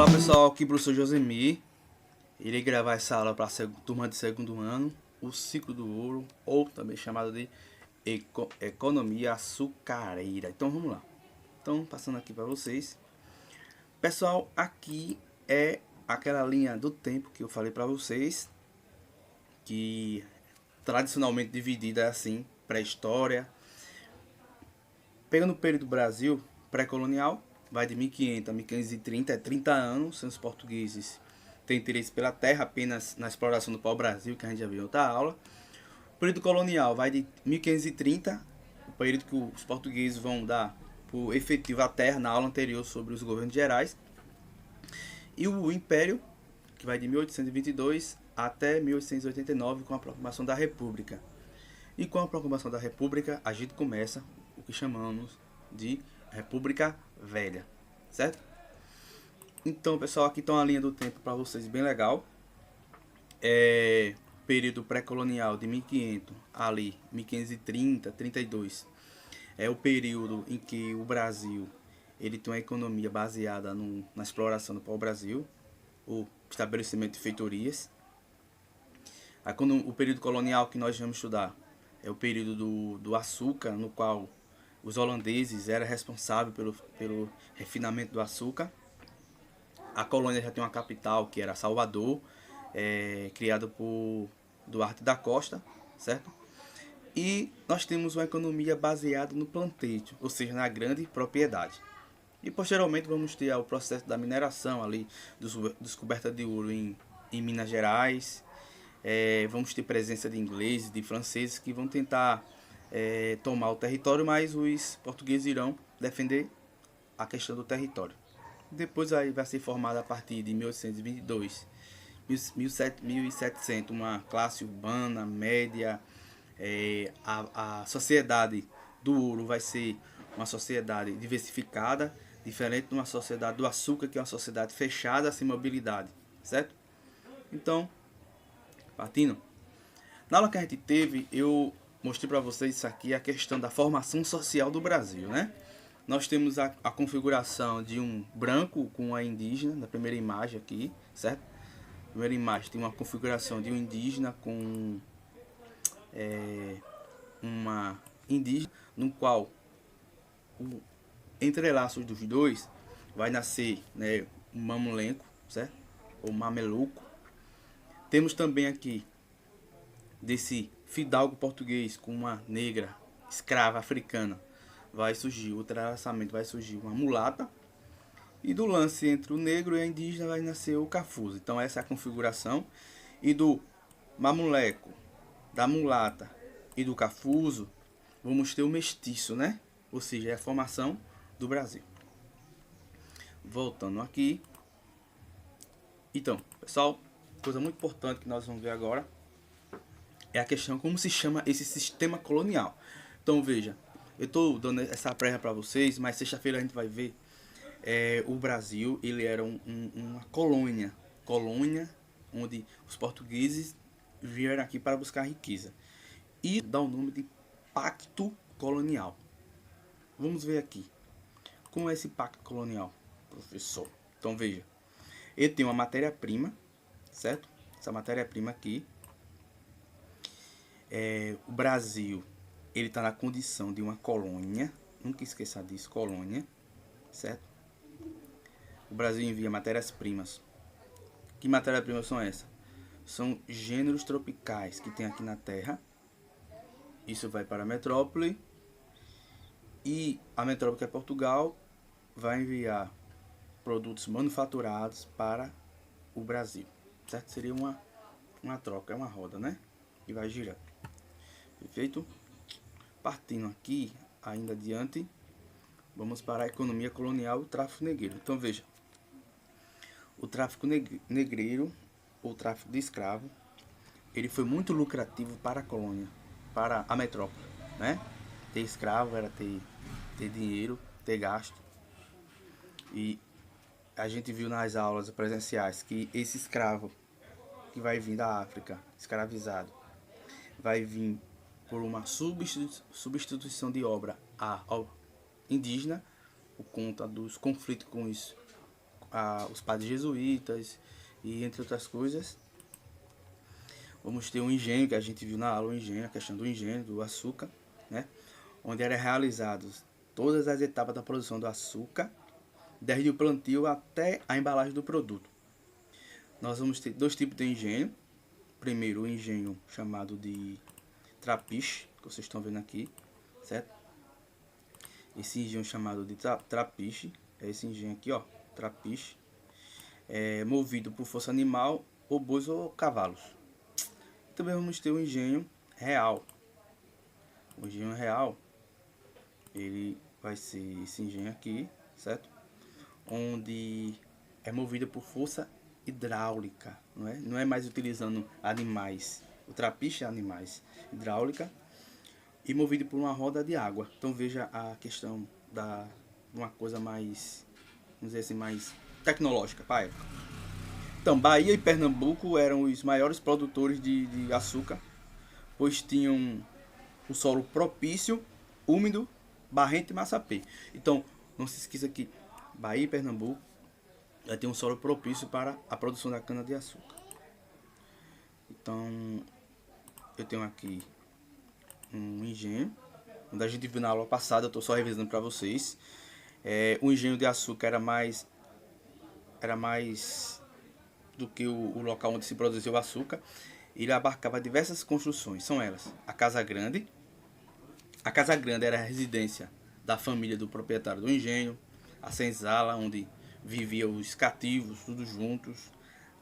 Olá pessoal, aqui é o professor Josemir. Irei gravar essa aula para a turma de segundo ano, o ciclo do ouro, ou também chamado de economia açucareira. Então vamos lá. Então, passando aqui para vocês. Pessoal, aqui é aquela linha do tempo que eu falei para vocês, que tradicionalmente dividida assim, pré-história. Pegando o período do Brasil, pré-colonial, vai de 1500 a 1530, é 30 anos, sem os portugueses têm interesse pela terra apenas na exploração do pau-brasil, que a gente já viu em outra aula. O período colonial vai de 1530, o período que os portugueses vão dar por efetivo à terra na aula anterior sobre os governos gerais. E o Império, que vai de 1822 até 1889, com a proclamação da República. E com a proclamação da República, a gente começa o que chamamos de República Velha, certo? Então, pessoal, aqui está uma linha do tempo para vocês bem legal. Período pré-colonial de 1500 ali, 1530, 32. É o período em que o Brasil ele tem uma economia baseada na exploração do pau-brasil, o estabelecimento de feitorias. Aí, quando o período colonial que nós vamos estudar é o período do açúcar, no qual os holandeses eram responsáveis pelo refinamento do açúcar. A colônia já tem uma capital, que era Salvador, criada por Duarte da Costa, certo? E nós temos uma economia baseada no planteio, ou seja, na grande propriedade. E posteriormente vamos ter o processo da mineração ali, descoberta de ouro em Minas Gerais. Vamos ter presença de ingleses, de franceses que vão tentar tomar o território, mas os portugueses irão defender a questão do território. Depois aí vai ser formada a partir de 1822, 1700, uma classe urbana média. A sociedade do ouro vai ser uma sociedade diversificada, diferente de uma sociedade do açúcar, que é uma sociedade fechada, sem mobilidade, certo? Então, partindo, na aula que a gente teve, eu mostrei para vocês isso aqui, a questão da formação social do Brasil, né? Nós temos a configuração de um branco com a indígena, na primeira imagem aqui, certo? Na primeira imagem tem uma configuração de um indígena com uma indígena, no qual o entrelaço dos dois vai nascer, né, um mamulenco, certo? Ou mameluco. Temos também aqui desse fidalgo português com uma negra escrava africana, vai surgir o traçamento, vai surgir uma mulata, e do lance entre o negro e a indígena vai nascer o cafuso. Então essa é a configuração. E do mamuleco, da mulata e do cafuso vamos ter o mestiço, né? Ou seja, é a formação do Brasil. Voltando aqui. Então, pessoal, coisa muito importante que nós vamos ver agora é a questão como se chama esse sistema colonial. Então veja, eu estou dando essa prévia para vocês, mas sexta-feira a gente vai ver o Brasil. Ele era uma colônia onde os portugueses vieram aqui para buscar riqueza. E dá o nome de Pacto Colonial. Vamos ver aqui. Como é esse pacto colonial, professor? Então veja, ele tem uma matéria-prima, certo? Essa matéria-prima aqui, o Brasil, ele está na condição de uma colônia, nunca esqueça disso, colônia, certo? O Brasil envia matérias-primas. Que matérias-primas são essas? São gêneros tropicais que tem aqui na Terra. Isso vai para a metrópole. E a metrópole, que é Portugal, vai enviar produtos manufaturados para o Brasil, certo? Seria uma troca, é uma roda, né? E vai girar. Perfeito? Partindo aqui, ainda adiante, vamos para a economia colonial e o tráfico negreiro. Então veja, o tráfico negreiro, ou tráfico de escravo, ele foi muito lucrativo para a colônia, para a metrópole, né? Ter escravo era ter dinheiro, ter gasto. E a gente viu nas aulas presenciais que esse escravo que vai vir da África, escravizado, vai vir por uma substituição de obra ao indígena, por conta dos conflitos os padres jesuítas e entre outras coisas. Vamos ter um engenho, que a gente viu na aula, a questão do engenho, do açúcar, né? Onde eram realizadas todas as etapas da produção do açúcar, desde o plantio até a embalagem do produto. Nós vamos ter dois tipos de engenho. Primeiro, o engenho chamado de trapiche, que vocês estão vendo aqui, certo? Esse engenho chamado de trapiche, é esse engenho aqui, ó, trapiche, movido por força animal, ou bois ou cavalos. Também vamos ter o engenho real. O engenho real, ele vai ser esse engenho aqui, certo? Onde é movido por força hidráulica, não é mais utilizando animais. O trapiche é animais, hidráulica, e movido por uma roda de água. Então veja a questão da uma coisa mais, vamos dizer assim, mais tecnológica para a época. Então, Bahia e Pernambuco eram os maiores produtores de açúcar, pois tinham o solo propício, úmido, barrento e massapê. Então, não se esqueça que Bahia e Pernambuco já tem um solo propício para a produção da cana-de-açúcar. Então, eu tenho aqui um engenho, onde a gente viu na aula passada, eu estou só revisando para vocês. O engenho de açúcar era mais do que o local onde se produzia o açúcar. Ele abarcava diversas construções, são elas: a Casa Grande. A Casa Grande era a residência da família do proprietário do engenho, a senzala, onde viviam os cativos, todos juntos,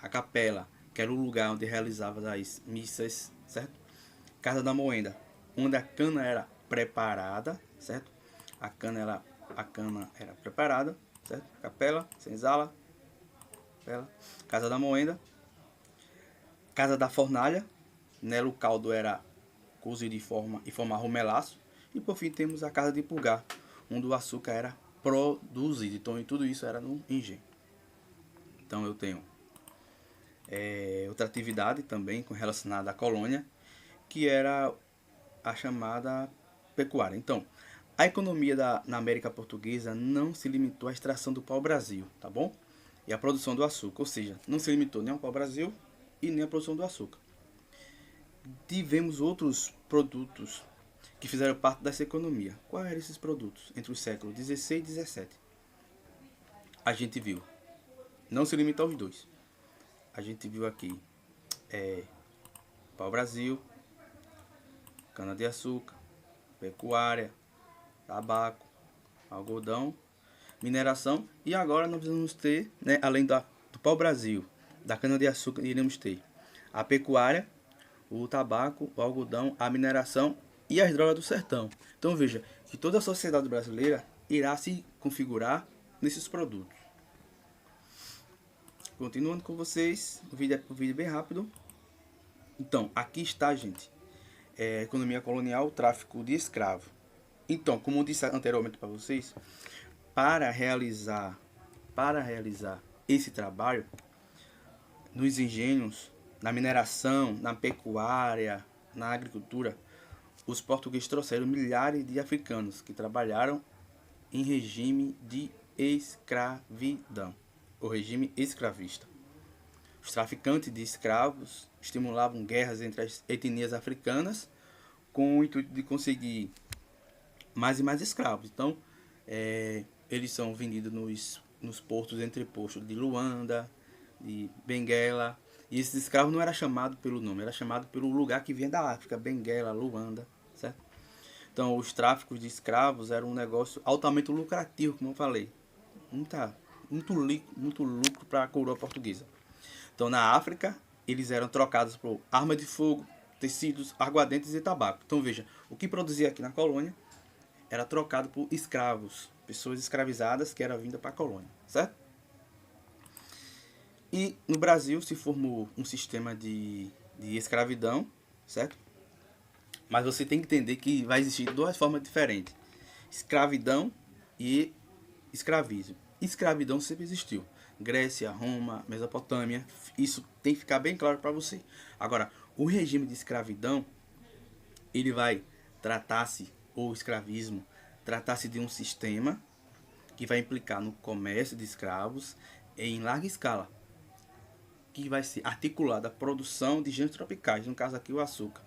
a capela, que era o lugar onde realizava as missas, certo? Casa da Moenda, onde a cana era preparada, certo? A cana era preparada, certo? Capela, senzala, capela. Casa da Moenda, Casa da Fornalha, nela o caldo era cozido e formava o melaço. E por fim temos a Casa de Pulgar, onde o açúcar era produzido. Então, e tudo isso era no engenho. Então eu tenho outra atividade também relacionada à colônia, que era a chamada pecuária. Então, a economia na América Portuguesa não se limitou à extração do pau-brasil, tá bom? E à produção do açúcar, ou seja, não se limitou nem ao pau-brasil e nem à produção do açúcar. Tivemos outros produtos que fizeram parte dessa economia. Quais eram esses produtos? Entre os séculos 16 e 17. A gente viu, não se limita aos dois. A gente viu aqui pau-brasil, cana-de-açúcar, pecuária, tabaco, algodão, mineração. E agora nós vamos ter, né, além do pau-brasil, da cana-de-açúcar, iremos ter a pecuária, o tabaco, o algodão, a mineração e as drogas do sertão. Então veja que toda a sociedade brasileira irá se configurar nesses produtos. Continuando com vocês, o vídeo é bem rápido. Então, aqui está, gente, economia colonial, tráfico de escravo. Então, como eu disse anteriormente para vocês, para realizar esse trabalho nos engenhos, na mineração, na pecuária, na agricultura, os portugueses trouxeram milhares de africanos que trabalharam em regime de escravidão, o regime escravista. Os traficantes de escravos estimulavam guerras entre as etnias africanas com o intuito de conseguir mais e mais escravos. Então, eles são vendidos nos portos entrepostos de Luanda, de Benguela. E esses escravos não era chamado pelo nome, era chamado pelo lugar que vinha da África, Benguela, Luanda, certo? Então, os tráficos de escravos eram um negócio altamente lucrativo, como eu falei. Muito lucro para a coroa portuguesa. Então, na África, eles eram trocados por arma de fogo, tecidos, aguardentes e tabaco. Então, veja, o que produzia aqui na colônia era trocado por escravos, pessoas escravizadas que eram vindas para a colônia, certo? E no Brasil se formou um sistema de escravidão, certo? Mas você tem que entender que vai existir duas formas diferentes: escravidão e escravismo. Escravidão sempre existiu. Grécia, Roma, Mesopotâmia, isso tem que ficar bem claro para você. Agora, o regime de escravidão, ele vai tratar-se, ou escravismo, tratar-se de um sistema que vai implicar no comércio de escravos, em larga escala, que vai ser articulada a produção de gêneros tropicais, no caso aqui o açúcar,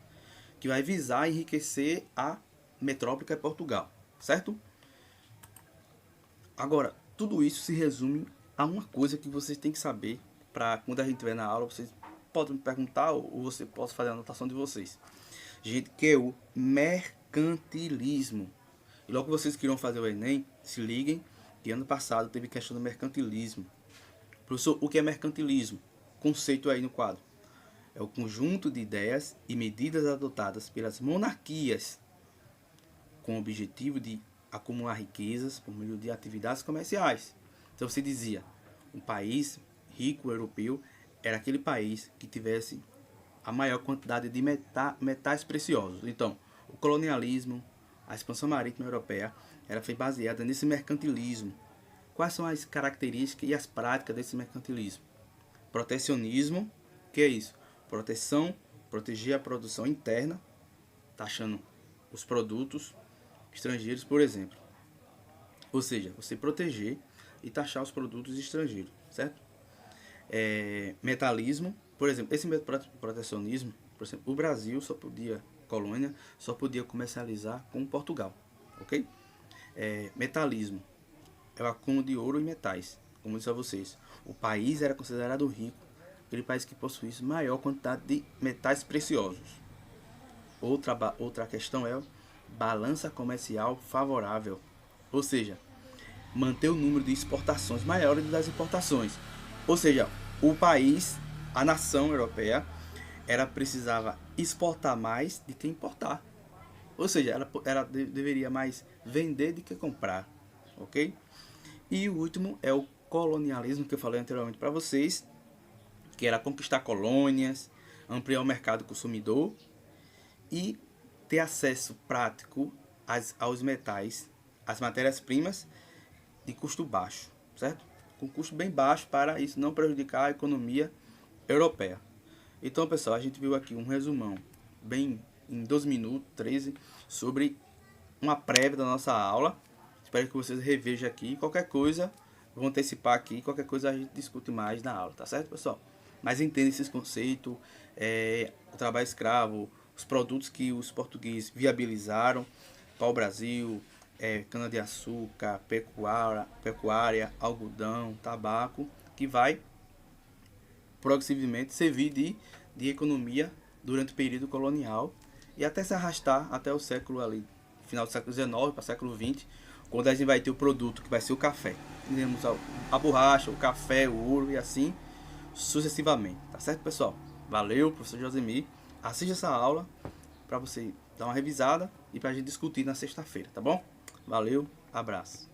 que vai visar enriquecer a metrópole que é Portugal, certo? Agora, tudo isso se resume a uma coisa que vocês têm que saber, para quando a gente estiver na aula, vocês podem me perguntar ou você pode fazer a anotação de vocês. Gente, que é o mercantilismo. E logo que vocês queiram fazer o Enem, se liguem que ano passado teve questão do mercantilismo. Professor, o que é mercantilismo? Conceito aí no quadro. É o conjunto de ideias e medidas adotadas pelas monarquias com o objetivo de acumular riquezas por meio de atividades comerciais. Então você dizia, um país rico europeu era aquele país que tivesse a maior quantidade de metais preciosos. Então, o colonialismo, a expansão marítima europeia, ela foi baseada nesse mercantilismo. Quais são as características e as práticas desse mercantilismo? Protecionismo, que é isso? Proteger a produção interna, taxando os produtos estrangeiros, por exemplo. Ou seja, você proteger e taxar os produtos estrangeiros, certo? Metalismo, por exemplo, esse protecionismo, por exemplo, o Brasil colônia, só podia comercializar com Portugal, ok? Metalismo é o acúmulo de ouro e metais, como eu disse a vocês. O país era considerado rico, aquele país que possuísse maior quantidade de metais preciosos. Outra questão é balança comercial favorável, ou seja, manter o número de exportações maior das importações. Ou seja, o país, a nação europeia, ela precisava exportar mais do que importar. Ou seja, ela deveria mais vender do que comprar, ok? E o último é o colonialismo, que eu falei anteriormente para vocês, que era conquistar colônias, ampliar o mercado consumidor e ter acesso prático aos metais, às matérias-primas de custo baixo, certo? Com custo bem baixo para isso não prejudicar a economia europeia. Então, pessoal, a gente viu aqui um resumão, bem em 2 minutos, 13, sobre uma prévia da nossa aula. Espero que vocês revejam aqui. Qualquer coisa, vou antecipar aqui, qualquer coisa a gente discute mais na aula, tá certo, pessoal? Mas entenda esses conceitos, o trabalho escravo, os produtos que os portugueses viabilizaram para o Brasil, cana-de-açúcar, pecuária, algodão, tabaco, que vai progressivamente servir de economia durante o período colonial e até se arrastar até o século ali, final do século XIX para o século XX, quando a gente vai ter o produto que vai ser o café. Temos a borracha, o café, o ouro e assim sucessivamente. Tá certo, pessoal? Valeu, professor Josemir. Assista essa aula para você dar uma revisada e para a gente discutir na sexta-feira, tá bom? Valeu, abraço.